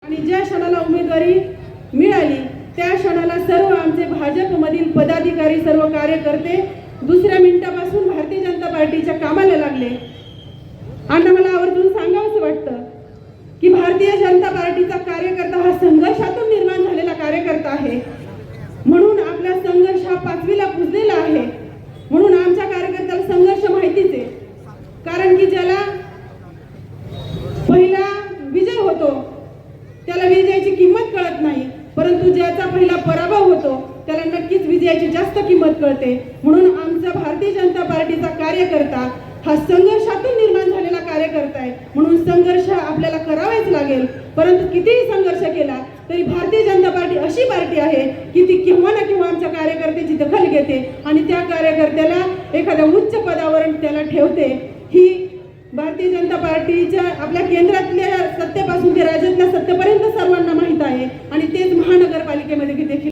आणि ज्या क्षणाला उमेदवारी मिळाली त्या क्षणाला सर्व आमचे भाजपमधील पदाधिकारी सर्व कार्यकर्ते दुसऱ्या मिनिटापासून भारतीय जनता पार्टीच्या कामाला लागले। आणि मला आवर्जून सांगावंसं वाटतं की भारतीय जनता पार्टीचा कार्यकर्ता हा संघर्षातून निर्माण झालेला कार्यकर्ता आहे, म्हणून आपला संघर्ष हा 5वीला पुजलेला आहे। म्हणून आमच्या कार्यकर्त्याला संघर्ष माहितीच आहे, कारण की ज्याला पहिला विजय होतो त्याला विजयाची किंमत कळत नाही, परंतु ज्याचा पहिला पराभव होतो त्याला नक्कीच विजयाची जास्त किंमत कळते। म्हणून आमचा भारतीय जनता पार्टीचा कार्यकर्ता हा संघर्षातून निर्माण झालेला कार्यकर्ता आहे, म्हणून संघर्ष आपल्याला करावाच लागेल। परंतु कितीही संघर्ष केला तरी भारतीय जनता पार्टी अशी पार्टी आहे की ती केव्हा ना केव्हा आमच्या कार्यकर्त्याची दखल घेते आणि त्या कार्यकर्त्याला एखाद्या उच्च पदावर त्याला ठेवते। ही भारतीय जनता पार्टीच्या आपल्या केंद्रातल्या सत्तेपासून ते राज्यातल्या सत्तेपर्यंत सर्वांना माहीत आहे आणि तेच महानगरपालिकेमध्ये देखील